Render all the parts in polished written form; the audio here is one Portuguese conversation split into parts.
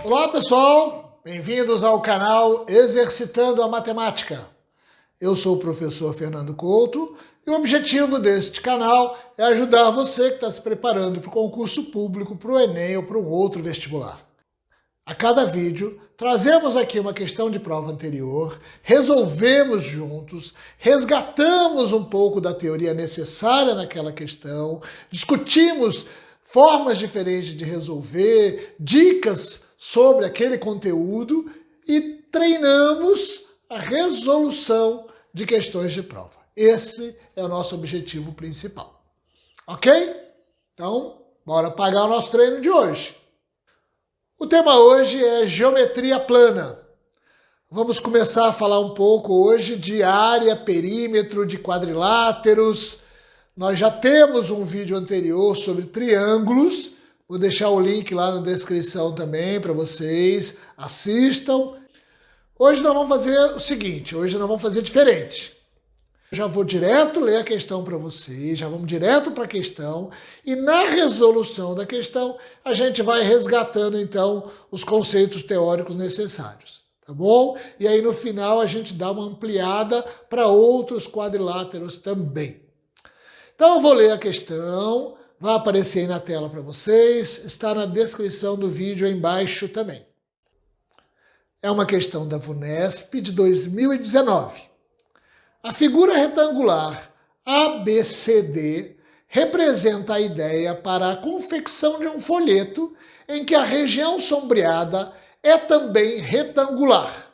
Olá pessoal, bem-vindos ao canal Exercitando a Matemática. Eu sou o professor Fernando Couto e o objetivo deste canal é ajudar você que está se preparando para o concurso público, para o Enem ou para um outro vestibular. A cada vídeo, trazemos aqui uma questão de prova anterior, resolvemos juntos, resgatamos um pouco da teoria necessária naquela questão, discutimos formas diferentes de resolver, dicas sobre aquele conteúdo e treinamos a resolução de questões de prova. Esse é o nosso objetivo principal. Ok? Então, bora pagar o nosso treino de hoje. O tema hoje é geometria plana. Vamos começar a falar um pouco hoje de área, perímetro, de quadriláteros. Nós já temos um vídeo anterior sobre triângulos. Vou deixar o link lá na descrição também para vocês. Assistam. Hoje nós vamos fazer o seguinte, hoje nós vamos fazer diferente. Já vou direto ler a questão para vocês, já vamos direto para a questão e na resolução da questão a gente vai resgatando então os conceitos teóricos necessários, tá bom? E aí no final a gente dá uma ampliada para outros quadriláteros também. Então eu vou ler a questão, vai aparecer aí na tela para vocês, está na descrição do vídeo aí embaixo também. É uma questão da VUNESP de 2019. A figura retangular ABCD representa a ideia para a confecção de um folheto em que a região sombreada é também retangular.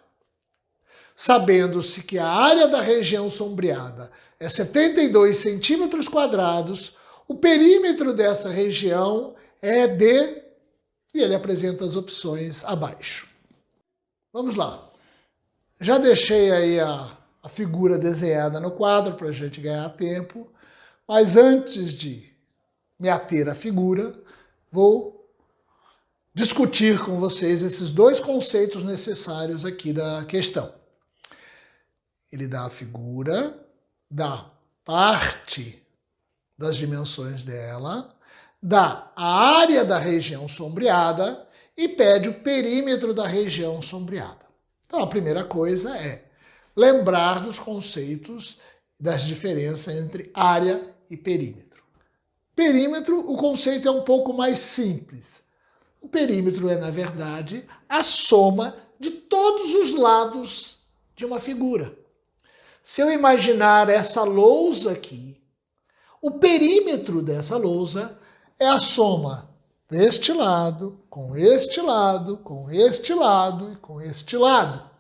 Sabendo-se que a área da região sombreada é 72 centímetros quadrados, o perímetro dessa região é de... E ele apresenta as opções abaixo. Vamos lá. Já deixei aí a figura desenhada no quadro para a gente ganhar tempo, mas antes de me ater à figura, vou discutir com vocês esses dois conceitos necessários aqui da questão. Ele dá a figura, dá parte das dimensões dela, dá a área da região sombreada e pede o perímetro da região sombreada. Então a primeira coisa é lembrar dos conceitos das diferenças entre área e perímetro. Perímetro, o conceito é um pouco mais simples. O perímetro é, na verdade, a soma de todos os lados de uma figura. Se eu imaginar essa lousa aqui, o perímetro dessa lousa é a soma deste lado, com este lado, com este lado e com este lado.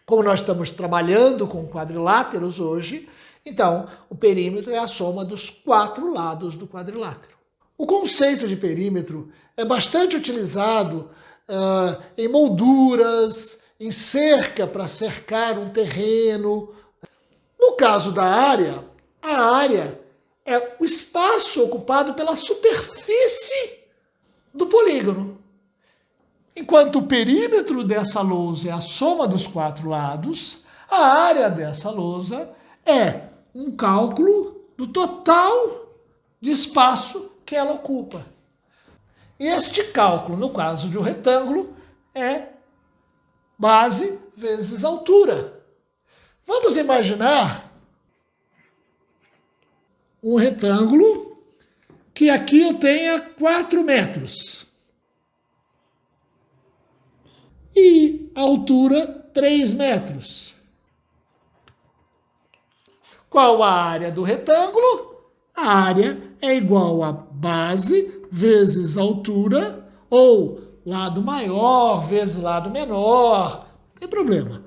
Como nós estamos trabalhando com quadriláteros hoje, então o perímetro é a soma dos quatro lados do quadrilátero. O conceito de perímetro é bastante utilizado em molduras, em cerca para cercar um terreno. No caso da área, a área é o espaço ocupado pela superfície do polígono. Enquanto o perímetro dessa lousa é a soma dos quatro lados, a área dessa lousa é um cálculo do total de espaço que ela ocupa. E este cálculo, no caso de um retângulo, é base vezes altura. Vamos imaginar um retângulo que aqui eu tenha 4 metros. E a altura 3 metros. Qual a área do retângulo? A área é igual a base vezes altura, ou lado maior vezes lado menor. Não tem problema.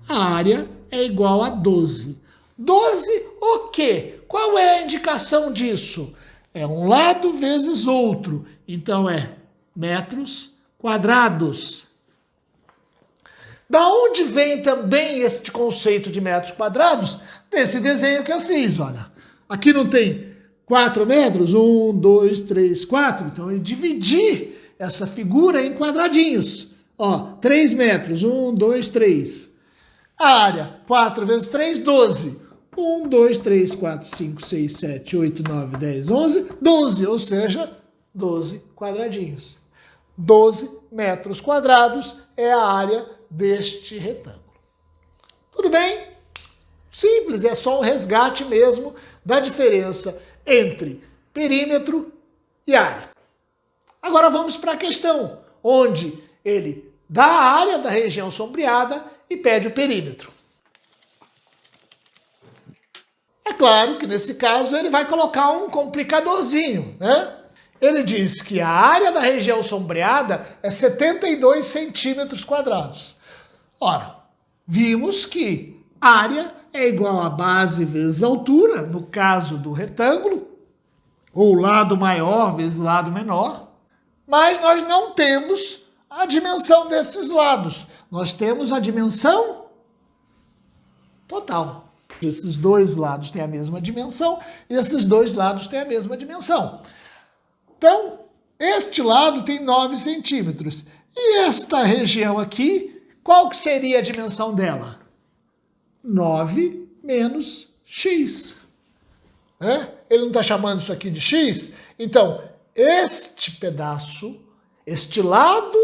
A área é igual a 12. 12 o quê? Qual é a indicação disso? É um lado vezes outro. Então é metros quadrados. Da onde vem também este conceito de metros quadrados? Desse desenho que eu fiz, olha. Aqui não tem 4 metros? 1, 2, 3, 4. Então eu dividi essa figura em quadradinhos. Ó, 3 metros. 1, 2, 3. A área, 4 vezes 3, 12. 1, 2, 3, 4, 5, 6, 7, 8, 9, 10, 11, 12. Ou seja, 12 quadradinhos. 12 metros quadrados é a área deste retângulo. Tudo bem? Simples, é só um resgate mesmo da diferença entre perímetro e área. Agora vamos para a questão, onde ele dá a área da região sombreada e pede o perímetro. É claro que nesse caso ele vai colocar um complicadorzinho, né? Ele diz que a área da região sombreada é 72 centímetros quadrados. Ora, vimos que área é igual a base vezes altura, no caso do retângulo, ou lado maior vezes lado menor, mas nós não temos a dimensão desses lados. Nós temos a dimensão total. Esses dois lados têm a mesma dimensão e esses dois lados têm a mesma dimensão. Então, este lado tem 9 centímetros. E esta região aqui, qual que seria a dimensão dela? 9 menos x. Ele não está chamando isso aqui de x? Então, este pedaço, este lado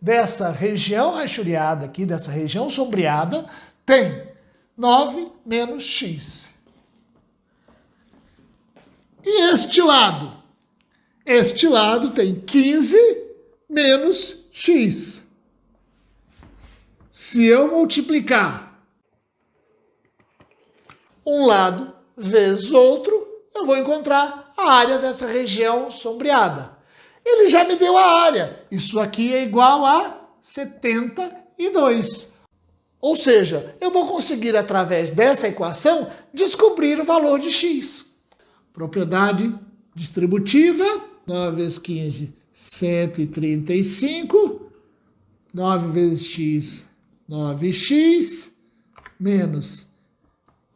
dessa região rachuriada aqui, dessa região sombreada, tem 9 menos x. E este lado? Este lado tem 15 menos x. Se eu multiplicar um lado vezes outro, eu vou encontrar a área dessa região sombreada. Ele já me deu a área. Isso aqui é igual a 72. Ou seja, eu vou conseguir, através dessa equação, descobrir o valor de x. Propriedade distributiva, 9 vezes 15, 135. 9 vezes x, 9x, menos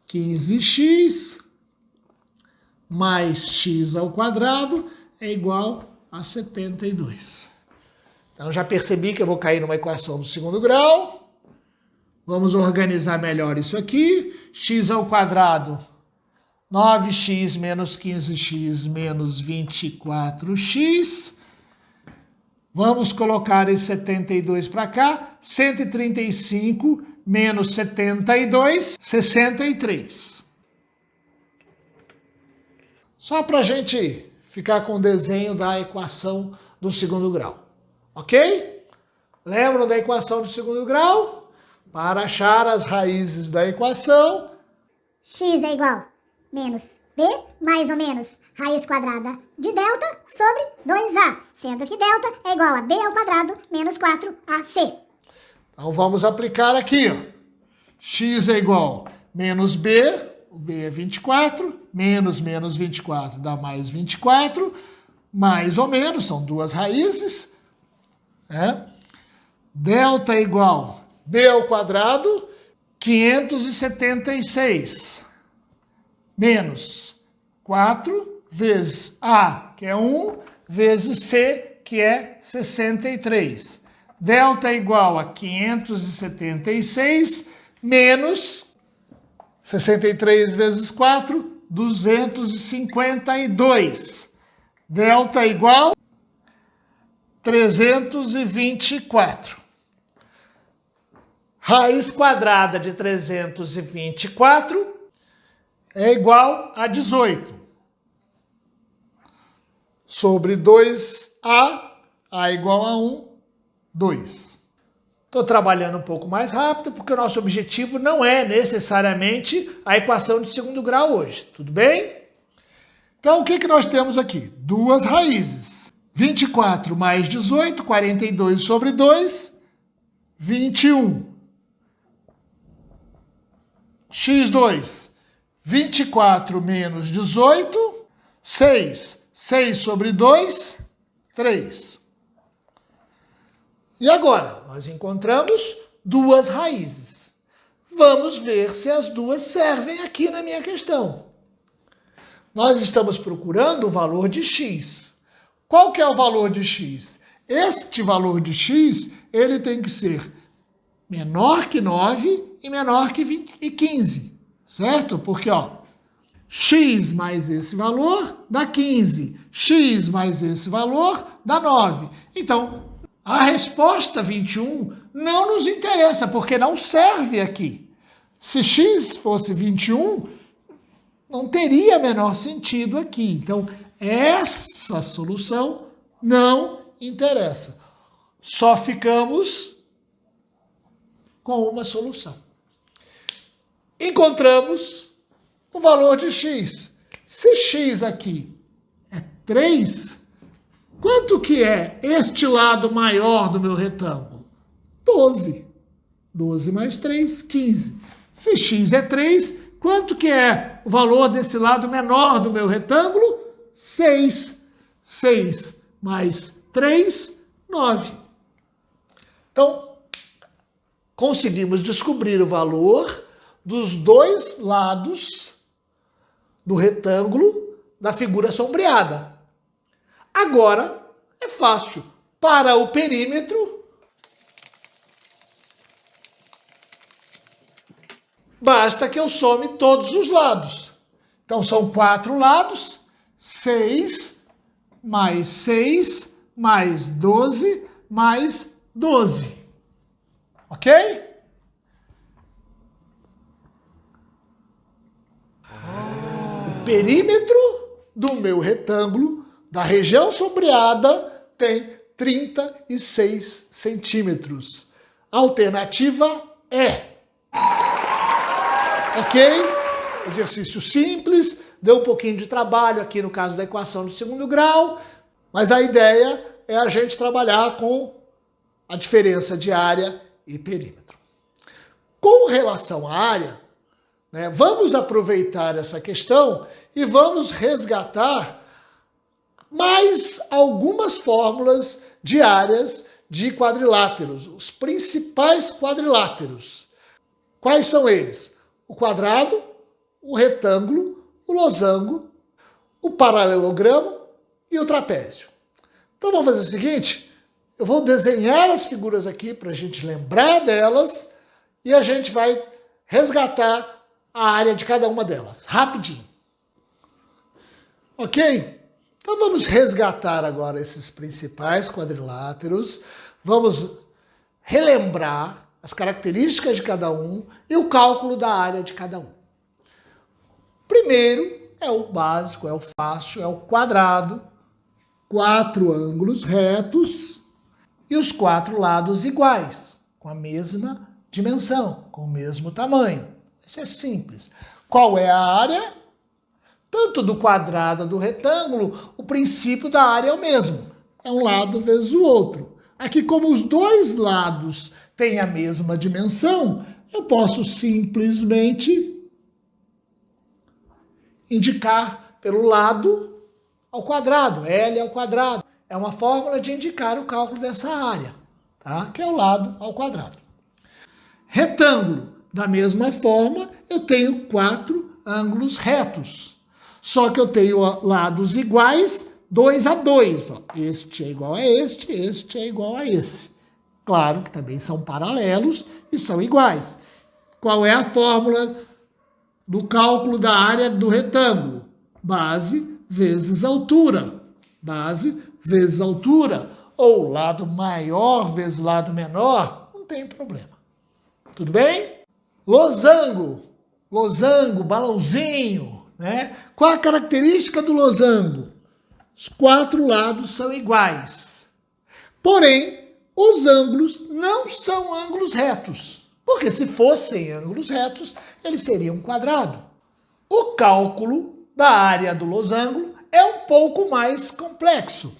15x, mais x ao quadrado, é igual a 72. Então, já percebi que eu vou cair numa equação do segundo grau. Vamos organizar melhor isso aqui. X ao quadrado, 9x menos 15x menos 24x. Vamos colocar esse 72 para cá. 135 menos 72, 63. Só para a gente ficar com o desenho da equação do segundo grau. Ok? Lembram da equação do segundo grau? Para achar as raízes da equação, x é igual menos b mais ou menos raiz quadrada de delta sobre 2a, sendo que delta é igual a b ao quadrado menos 4ac. Então vamos aplicar aqui, ó. X é igual menos b, o b é 24, menos 24 dá mais 24, mais ou menos, são duas raízes, Delta é igual b ao quadrado, 576, menos 4 vezes a, que é 1, vezes c, que é 63. Delta é igual a 576 menos 63 vezes 4, 252. Delta é igual a 324. Raiz quadrada de 324 é igual a 18. Sobre 2a, a igual a 1, 2. Estou trabalhando um pouco mais rápido, porque o nosso objetivo não é necessariamente a equação de segundo grau hoje, tudo bem? Então, o que nós temos aqui? Duas raízes. 24 mais 18, 42 sobre 2, 21. x2, 24 menos 18, 6. 6 sobre 2, 3. E agora, nós encontramos duas raízes. Vamos ver se as duas servem aqui na minha questão. Nós estamos procurando o valor de x. Qual que é o valor de x? Este valor de x, ele tem que ser menor que 9 e menor que 15, certo? Porque, x mais esse valor dá 15, x mais esse valor dá 9. Então, A resposta 21 não nos interessa, porque não serve aqui. Se x fosse 21, não teria menor sentido aqui. Então, essa solução não interessa. Só ficamos com uma solução. Encontramos o valor de x. Se x aqui é 3, quanto que é este lado maior do meu retângulo? 12. 12 mais 3, 15. Se x é 3, quanto que é o valor desse lado menor do meu retângulo? 6. 6 mais 3, 9. Então, conseguimos descobrir o valor dos dois lados do retângulo da figura sombreada. Agora, é fácil. Para o perímetro, basta que eu some todos os lados. Então, são 4 lados, 6 mais 12 mais 12. Ok? O perímetro do meu retângulo, da região sombreada, tem 36 centímetros. A alternativa é... Ok? Exercício simples, deu um pouquinho de trabalho aqui no caso da equação do segundo grau, mas a ideia é a gente trabalhar com a diferença de área e perímetro. Com relação à área, né, vamos aproveitar essa questão e vamos resgatar mais algumas fórmulas de áreas de quadriláteros, os principais quadriláteros. Quais são eles? O quadrado, o retângulo, o losango, o paralelogramo e o trapézio. Então vamos fazer o seguinte, eu vou desenhar as figuras aqui para a gente lembrar delas e a gente vai resgatar a área de cada uma delas, rapidinho. Ok? Então vamos resgatar agora esses principais quadriláteros, vamos relembrar as características de cada um e o cálculo da área de cada um. Primeiro é o básico, é o fácil, é o quadrado, 4 ângulos retos e os 4 lados iguais, com a mesma dimensão, com o mesmo tamanho. Isso é simples. Qual é a área? Tanto do quadrado do retângulo, o princípio da área é o mesmo. É um lado vezes o outro. Aqui, como os dois lados têm a mesma dimensão, eu posso simplesmente indicar pelo lado ao quadrado, L ao quadrado. É uma fórmula de indicar o cálculo dessa área, tá? Que é o lado ao quadrado. Retângulo, da mesma forma, eu tenho 4 ângulos retos. Só que eu tenho lados iguais, 2 a 2. Ó. Este é igual a este é igual a esse. Claro que também são paralelos e são iguais. Qual é a fórmula do cálculo da área do retângulo? Base vezes altura. Base vezes altura. Ou lado maior vezes lado menor, não tem problema. Tudo bem? Losango. Losango, balãozinho, né? Qual a característica do losango? Os 4 lados são iguais. Porém, os ângulos não são ângulos retos. Porque se fossem ângulos retos, eles seriam um quadrado. O cálculo da área do losango é um pouco mais complexo.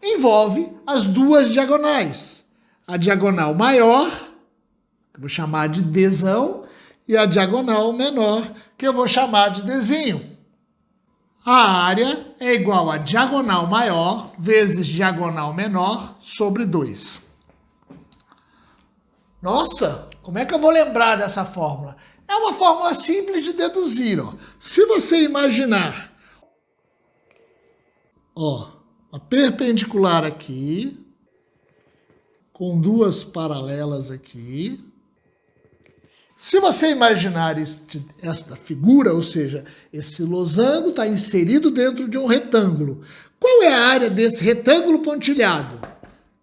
Envolve as duas diagonais. A diagonal maior, que eu vou chamar de Dzão, e a diagonal menor, que eu vou chamar de Dzinho. A área é igual a diagonal maior vezes diagonal menor sobre 2. Nossa, como é que eu vou lembrar dessa fórmula? É uma fórmula simples de deduzir. Ó. Se você imaginar a perpendicular aqui, com duas paralelas aqui, Se você imaginar esta figura, ou seja, esse losango está inserido dentro de um retângulo. Qual é a área desse retângulo pontilhado?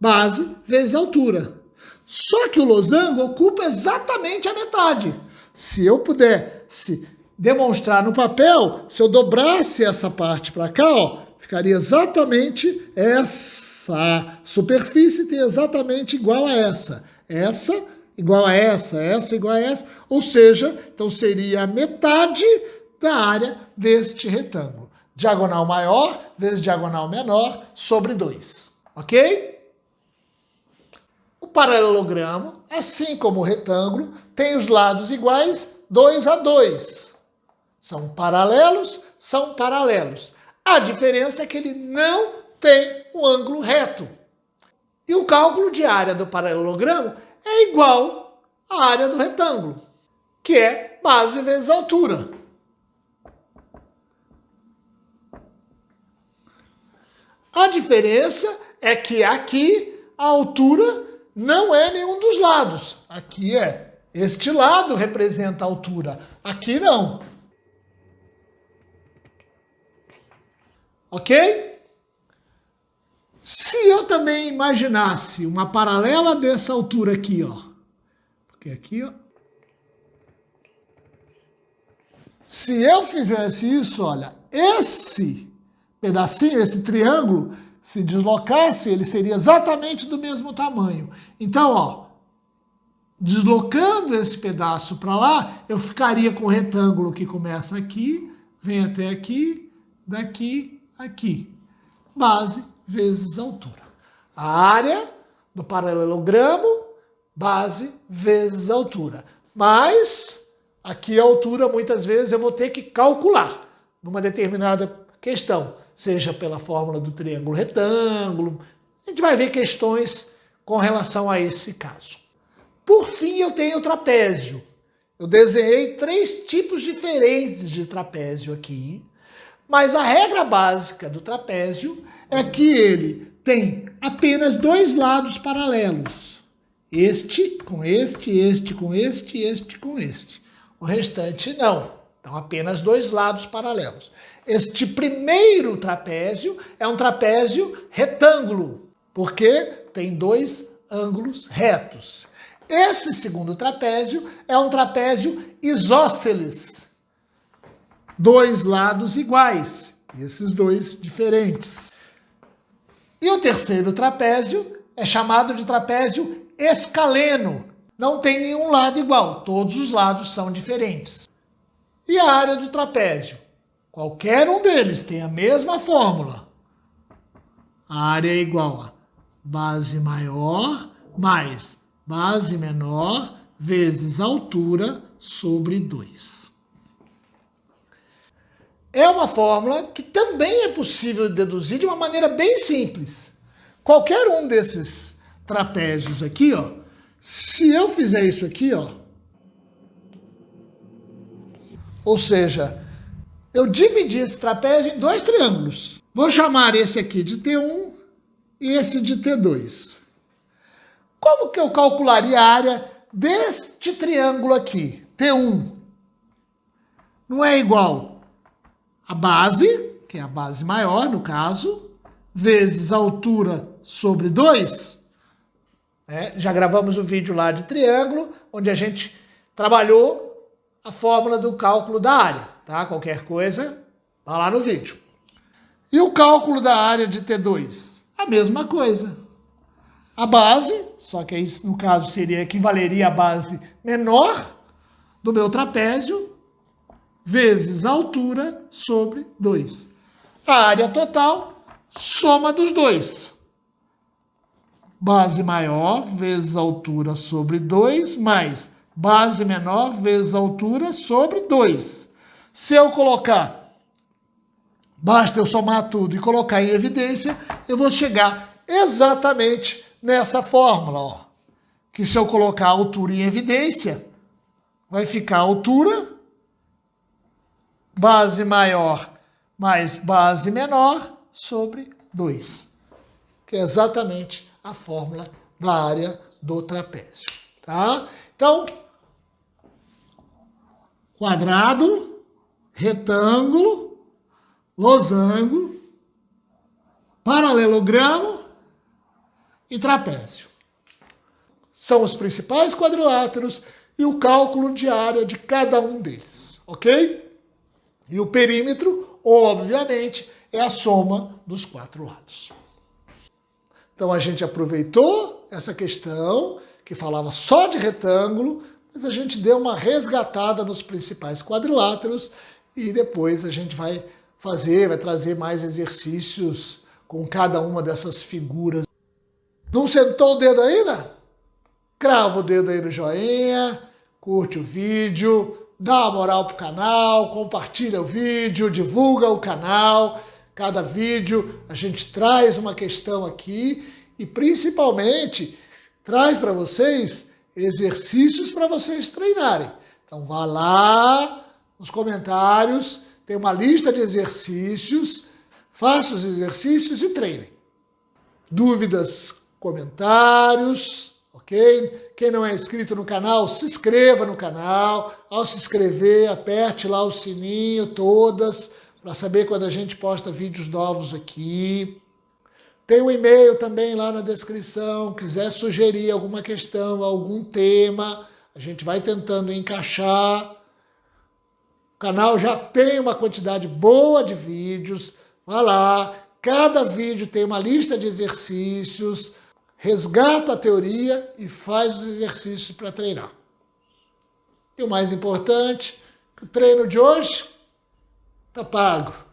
Base vezes altura. Só que o losango ocupa exatamente a metade. Se eu pudesse demonstrar no papel, se eu dobrasse essa parte para cá, ó, ficaria exatamente essa superfície tem exatamente igual a essa. Essa igual a essa igual a essa. Ou seja, então seria a metade da área deste retângulo. Diagonal maior vezes diagonal menor sobre 2. Ok? O paralelogramo, assim como o retângulo, tem os lados iguais 2 a 2. São paralelos. A diferença é que ele não tem um ângulo reto. E o cálculo de área do paralelogramo é igual à área do retângulo, que é base vezes altura. A diferença é que aqui a altura não é nenhum dos lados. Aqui é. Este lado representa a altura. Aqui não. Ok? Se eu também imaginasse uma paralela dessa altura aqui, ó. Porque aqui, ó. Se eu fizesse isso, olha, esse pedacinho, esse triângulo, se deslocasse, ele seria exatamente do mesmo tamanho. Então, ó, deslocando esse pedaço para lá, eu ficaria com o retângulo que começa aqui, vem até aqui, daqui, aqui. Base vezes altura. A área do paralelogramo, base vezes altura. Mas, aqui a altura, muitas vezes, eu vou ter que calcular numa determinada questão, seja pela fórmula do triângulo retângulo. A gente vai ver questões com relação a esse caso. Por fim, eu tenho o trapézio. Eu desenhei 3 tipos diferentes de trapézio aqui, mas a regra básica do trapézio é que ele tem apenas 2 lados paralelos. Este com este, este com este, este com este. O restante não. Então, apenas 2 lados paralelos. Este primeiro trapézio é um trapézio retângulo, porque tem 2 ângulos retos. Esse segundo trapézio é um trapézio isósceles. 2 lados iguais, esses 2 diferentes. E o terceiro trapézio é chamado de trapézio escaleno. Não tem nenhum lado igual, todos os lados são diferentes. E a área do trapézio? Qualquer um deles tem a mesma fórmula. A área é igual a base maior mais base menor vezes altura sobre 2. É uma fórmula que também é possível deduzir de uma maneira bem simples. Qualquer um desses trapézios aqui, ó, se eu fizer isso aqui, ó, ou seja, eu dividi esse trapézio em 2 triângulos. Vou chamar esse aqui de T1 e esse de T2. Como que eu calcularia a área deste triângulo aqui, T1? Não é igual a base, que é a base maior no caso, vezes a altura sobre 2. Já gravamos o vídeo lá de triângulo, onde a gente trabalhou a fórmula do cálculo da área, tá? Qualquer coisa, vá lá no vídeo. E o cálculo da área de T2? A mesma coisa. A base, só que isso no caso equivaleria à base menor do meu trapézio, vezes a altura sobre 2. A área total, soma dos 2. Base maior vezes a altura sobre 2, mais base menor vezes a altura sobre 2. Se eu colocar, basta eu somar tudo e colocar em evidência, eu vou chegar exatamente nessa fórmula, ó, que se eu colocar a altura em evidência, vai ficar a altura, base maior mais base menor sobre 2, que é exatamente a fórmula da área do trapézio, tá? Então, quadrado, retângulo, losango, paralelogramo e trapézio. São os principais quadriláteros e o cálculo de área de cada um deles, ok? E o perímetro, obviamente, é a soma dos 4 lados. Então a gente aproveitou essa questão, que falava só de retângulo, mas a gente deu uma resgatada nos principais quadriláteros e depois a gente vai trazer mais exercícios com cada uma dessas figuras. Não sentou o dedo ainda? Crava o dedo aí no joinha, curte o vídeo, dá uma moral pro canal, compartilha o vídeo, divulga o canal. Cada vídeo a gente traz uma questão aqui e principalmente traz para vocês exercícios para vocês treinarem. Então vá lá nos comentários, tem uma lista de exercícios, faça os exercícios e treinem. Dúvidas, comentários, ok? Quem não é inscrito no canal, se inscreva no canal. Ao se inscrever, aperte lá o sininho, todas, para saber quando a gente posta vídeos novos aqui. Tem um e-mail também lá na descrição, quiser sugerir alguma questão, algum tema, a gente vai tentando encaixar. O canal já tem uma quantidade boa de vídeos, vai lá, cada vídeo tem uma lista de exercícios, resgata a teoria e faz os exercícios para treinar. E o mais importante, o treino de hoje está pago.